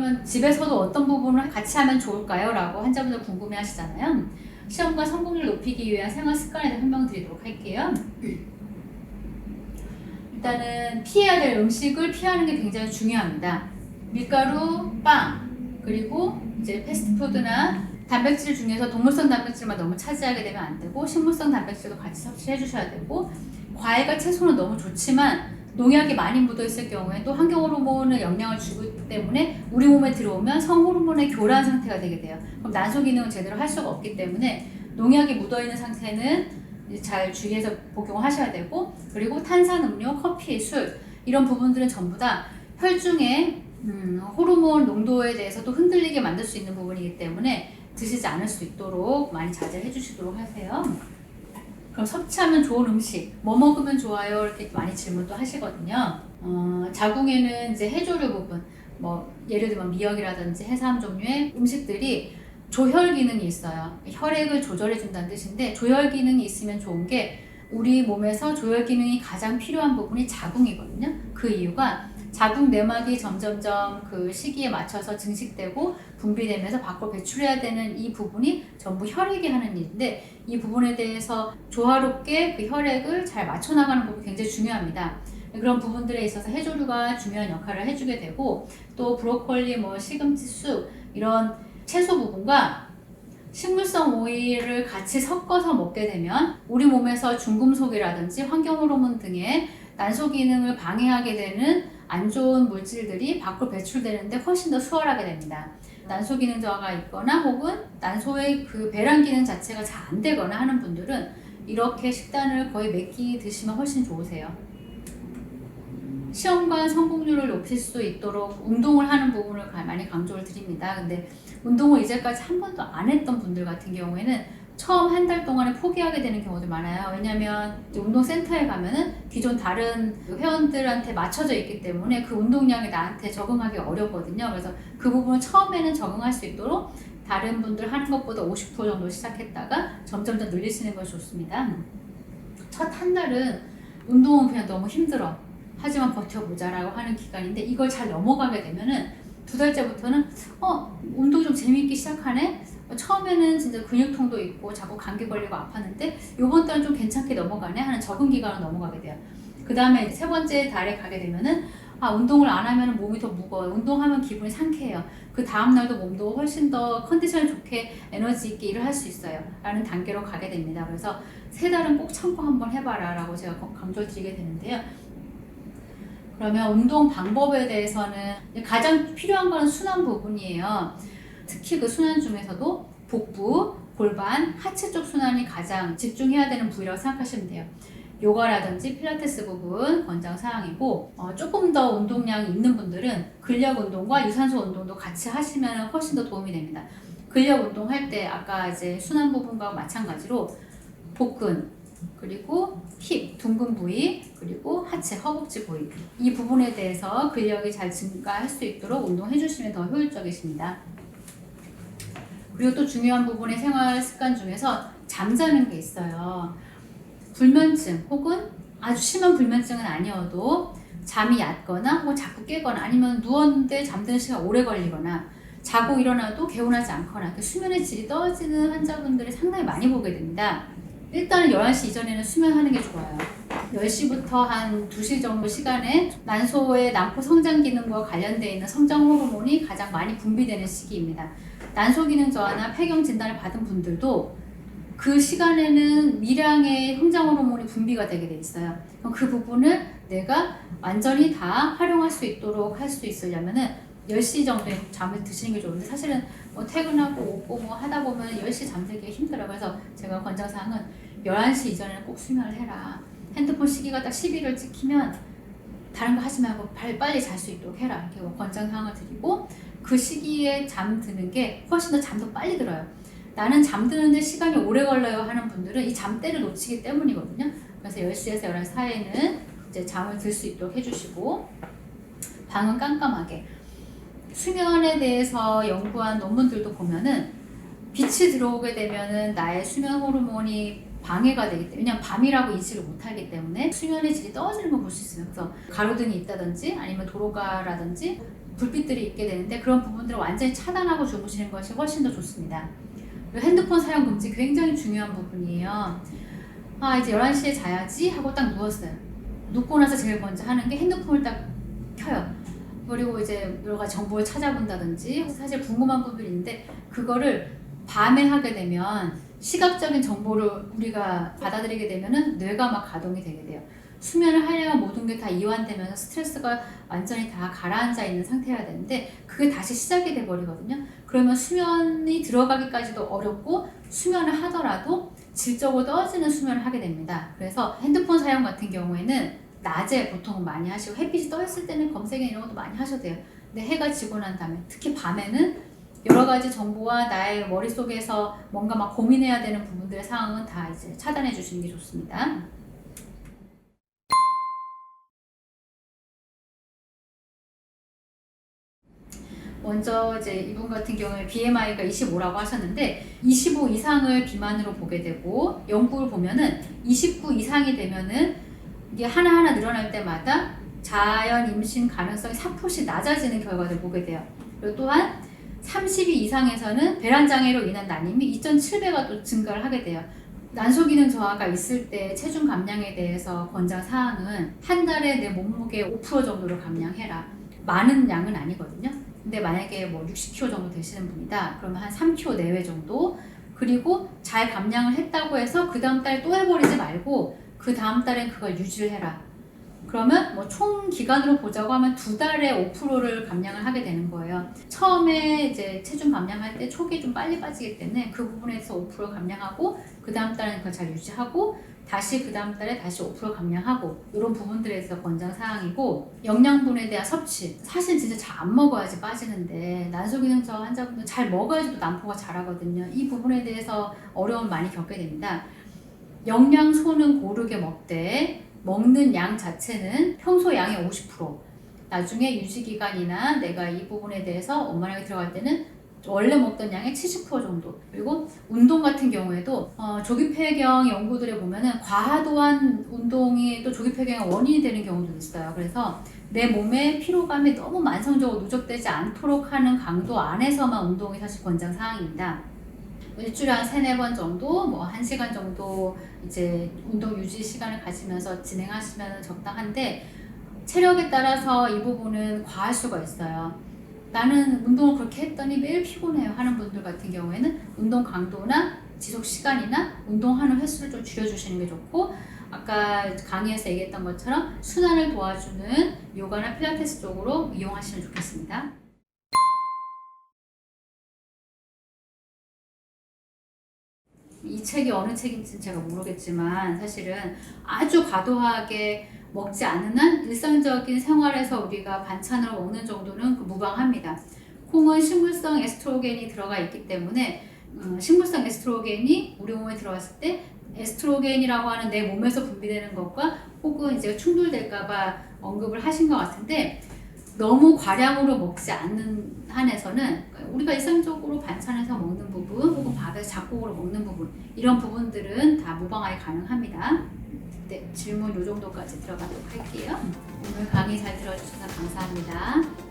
그러면 집에서도 어떤 부분을 같이 하면 좋을까요? 라고 환자분들 궁금해 하시잖아요. 시험관 성공률 높이기 위한 생활 습관에 대해 설명드리도록 할게요. 일단은 피해야 될 음식을 피하는 게 굉장히 중요합니다. 밀가루, 빵, 그리고 이제 패스트푸드나 단백질 중에서 동물성 단백질만 너무 차지하게 되면 안 되고 식물성 단백질도 같이 섭취해 주셔야 되고 과일과 채소는 너무 좋지만 농약이 많이 묻어 있을 경우에 또 환경 호르몬을 영향을 주고 있기 때문에 우리 몸에 들어오면 성호르몬의 교란 상태가 되게 돼요. 그럼 난소 기능을 제대로 할 수가 없기 때문에 농약이 묻어 있는 상태는 잘 주의해서 복용을 하셔야 되고 그리고 탄산음료, 커피, 술 이런 부분들은 전부 다 혈중의 호르몬 농도에 대해서도 흔들리게 만들 수 있는 부분이기 때문에 드시지 않을 수 있도록 많이 자제해 주시도록 하세요. 그럼 섭취하면 좋은 음식, 뭐 먹으면 좋아요? 이렇게 많이 질문도 하시거든요. 자궁에는 이제 해조류 부분, 뭐 예를 들면 미역이라든지 해삼 종류의 음식들이 조혈 기능이 있어요. 혈액을 조절해 준다는 뜻인데 조혈 기능이 있으면 좋은 게 우리 몸에서 조혈 기능이 가장 필요한 부분이 자궁이거든요. 그 이유가 자궁 내막이 점점점 그 시기에 맞춰서 증식되고 분비되면서 밖으로 배출해야 되는 이 부분이 전부 혈액이 하는 일인데 이 부분에 대해서 조화롭게 그 혈액을 잘 맞춰 나가는 부분이 굉장히 중요합니다. 그런 부분들에 있어서 해조류가 중요한 역할을 해주게 되고 또 브로콜리, 뭐 시금치, 쑥 이런 채소 부분과 식물성 오일을 같이 섞어서 먹게 되면 우리 몸에서 중금속이라든지 환경호르몬 등의 난소 기능을 방해하게 되는 안 좋은 물질들이 밖으로 배출되는데 훨씬 더 수월하게 됩니다. 난소 기능 저하가 있거나 혹은 난소의 그 배란 기능 자체가 잘 안 되거나 하는 분들은 이렇게 식단을 거의 몇 끼 드시면 훨씬 좋으세요. 시험관 성공률을 높일 수 있도록 운동을 하는 부분을 많이 강조를 드립니다. 근데 운동을 이제까지 한 번도 안 했던 분들 같은 경우에는 처음 한 달 동안에 포기하게 되는 경우도 많아요. 왜냐면 운동센터에 가면은 기존 다른 회원들한테 맞춰져 있기 때문에 그 운동량이 나한테 적응하기 어렵거든요. 그래서 그 부분을 처음에는 적응할 수 있도록 다른 분들 하는 것보다 50% 정도 시작했다가 점점 더 늘리시는 것이 좋습니다. 첫 한 달은 운동은 그냥 너무 힘들어. 하지만 버텨보자라고 하는 기간인데 이걸 잘 넘어가게 되면은 두 달째부터는 운동 좀 재미있기 시작하네? 처음에는 진짜 근육통도 있고 자꾸 감기 걸리고 아팠는데 요번 달은 좀 괜찮게 넘어가네 하는 적응 기간을 넘어가게 돼요. 그 다음에 세 번째 달에 가게 되면은 운동을 안 하면 몸이 더 무거워요. 운동하면 기분이 상쾌해요. 그 다음 날도 몸도 훨씬 더 컨디션이 좋게 에너지 있게 일을 할 수 있어요. 라는 단계로 가게 됩니다. 그래서 세 달은 꼭 참고 한번 해봐라 라고 제가 강조를 드리게 되는데요. 그러면 운동 방법에 대해서는 가장 필요한 건 순환 부분이에요. 특히 그 순환 중에서도 복부, 골반, 하체 쪽 순환이 가장 집중해야 되는 부위라고 생각하시면 돼요. 요가라든지 필라테스 부분 권장사항이고 조금 더 운동량이 있는 분들은 근력 운동과 유산소 운동도 같이 하시면 훨씬 더 도움이 됩니다. 근력 운동 할 때 아까 이제 순환 부분과 마찬가지로 복근, 그리고 힙, 둥근 부위, 그리고 하체, 허벅지 부위 이 부분에 대해서 근력이 잘 증가할 수 있도록 운동해 주시면 더 효율적이십니다. 그리고 또 중요한 부분의 생활 습관 중에서 잠자는 게 있어요. 불면증 혹은 아주 심한 불면증은 아니어도 잠이 얕거나 혹은 자꾸 깨거나 아니면 누웠는데 잠드는 시간 오래 걸리거나 자고 일어나도 개운하지 않거나 수면의 질이 떨어지는 환자분들이 상당히 많이 보게 됩니다. 일단은 11시 이전에는 수면하는 게 좋아요. 10시부터 한 2시 정도 시간에 난소의 난포 성장 기능과 관련되어 있는 성장 호르몬이 가장 많이 분비되는 시기입니다. 난소 기능 저하나 폐경 진단을 받은 분들도 그 시간에는 미량의 성장 호르몬이 분비가 되게 돼 있어요. 그럼 그 부분을 내가 완전히 다 활용할 수 있도록 할 수 있으려면은 10시 정도에 잠을 드시는 게 좋은데 사실은 뭐 퇴근하고 오고 뭐 하다 보면 10시 잠들기가 힘들어요. 그래서 제가 권장사항은 11시 이전에는 꼭 수면을 해라. 핸드폰 시기가 딱 11을 찍히면 다른 거 하지 말고 빨리 잘 수 있도록 해라. 이렇게 권장사항을 드리고 그 시기에 잠드는 게 훨씬 더 잠도 빨리 들어요. 나는 잠드는데 시간이 오래 걸려요 하는 분들은 이 잠대를 놓치기 때문이거든요. 그래서 10시에서 11시 사이에는 이제 잠을 들 수 있도록 해주시고 방은 깜깜하게 수면에 대해서 연구한 논문들도 보면은 빛이 들어오게 되면은 나의 수면 호르몬이 방해가 되기 때문에 왜냐면 밤이라고 인식을 못하기 때문에 수면의 질이 떨어지는 걸 볼 수 있어요. 그래서 가로등이 있다든지 아니면 도로가라든지 불빛들이 있게 되는데 그런 부분들을 완전히 차단하고 주무시는 것이 훨씬 더 좋습니다. 그리고 핸드폰 사용 금지 굉장히 중요한 부분이에요. 아 이제 11시에 자야지 하고 딱 누웠어요. 눕고 나서 제일 먼저 하는 게 핸드폰을 딱 켜요. 그리고 이제 여러 가지 정보를 찾아본다든지 사실 궁금한 부분이 있는데 그거를 밤에 하게 되면 시각적인 정보를 우리가 받아들이게 되면은 뇌가 막 가동이 되게 돼요. 수면을 하려면 모든 게 다 이완되면서 스트레스가 완전히 다 가라앉아 있는 상태여야 되는데 그게 다시 시작이 돼버리거든요. 그러면 수면이 들어가기까지도 어렵고 수면을 하더라도 질적으로 떨어지는 수면을 하게 됩니다. 그래서 핸드폰 사용 같은 경우에는 낮에 보통 많이 하시고 햇빛이 떠 있을 때는 검색이나 이런 것도 많이 하셔도 돼요. 근데 해가 지고 난 다음에 특히 밤에는 여러 가지 정보와 나의 머릿속에서 뭔가 막 고민해야 되는 부분들의 상황은 다 이제 차단해 주시는 게 좋습니다. 먼저 이제 이분 같은 경우에 BMI가 25라고 하셨는데 25 이상을 비만으로 보게 되고 연구를 보면은 29 이상이 되면은 이게 하나하나 늘어날 때마다 자연 임신 가능성이 4%씩 낮아지는 결과를 보게 돼요. 그리고 또한 32 이상에서는 배란 장애로 인한 난임이 2.7배가 또 증가를 하게 돼요. 난소 기능 저하가 있을 때 체중 감량에 대해서 권장 사항은 한 달에 내 몸무게 5% 정도를 감량해라. 많은 양은 아니거든요. 근데 만약에 뭐 60kg 정도 되시는 분이다. 그러면 한 3kg 내외 정도. 그리고 잘 감량을 했다고 해서 그 다음 달에 또 해버리지 말고 그 다음 달엔 그걸 유지를 해라. 그러면 뭐 총 기간으로 보자고 하면 2달에 5%를 감량을 하게 되는 거예요. 처음에 이제 체중 감량할 때 초기에 좀 빨리 빠지기 때문에 그 부분에서 5% 감량하고 그 다음 달에는 그걸 잘 유지하고 다시 그 다음 달에 다시 5% 감량하고 이런 부분들에서 권장 사항이고 영양분에 대한 섭취 사실 진짜 잘 안 먹어야지 빠지는데 난소기능 저하 환자분들 잘 먹어야지 또 난포가 자라거든요. 이 부분에 대해서 어려움 많이 겪게 됩니다. 영양소는 고르게 먹되 먹는 양 자체는 평소 양의 50% 나중에 유지기간이나 내가 이 부분에 대해서 원만하게 들어갈 때는 원래 먹던 양의 70% 정도. 그리고 운동 같은 경우에도 조기폐경 연구들에 보면은 과도한 운동이 또 조기폐경의 원인이 되는 경우도 있어요. 그래서 내 몸에 피로감이 너무 만성적으로 누적되지 않도록 하는 강도 안에서만 운동이 사실 권장 사항입니다. 일주일에 한 3-4번 정도, 뭐 1시간 정도 이제 운동 유지 시간을 가지면서 진행하시면 적당한데 체력에 따라서 이 부분은 과할 수가 있어요. 나는 운동을 그렇게 했더니 매일 피곤해요 하는 분들 같은 경우에는 운동 강도나 지속 시간이나 운동하는 횟수를 좀 줄여주시는 게 좋고 아까 강의에서 얘기했던 것처럼 순환을 도와주는 요가나 필라테스 쪽으로 이용하시면 좋겠습니다. 이 책이 어느 책인지는 제가 모르겠지만 사실은 아주 과도하게 먹지 않는 한 일상적인 생활에서 우리가 반찬을 먹는 정도는 무방합니다. 콩은 식물성 에스트로겐이 들어가 있기 때문에 식물성 에스트로겐이 우리 몸에 들어갔을 때 에스트로겐이라고 하는 내 몸에서 분비되는 것과 혹은 이제 충돌될까봐 언급을 하신 것 같은데 너무 과량으로 먹지 않는 한에서는 우리가 일상적으로 반찬에서 먹는 부분 혹은 밥에서 잡곡으로 먹는 부분 이런 부분들은 다 무방하게 가능합니다. 네, 질문 요 정도까지 들어가도록 할게요. 오늘 강의 잘 들어주셔서 감사합니다.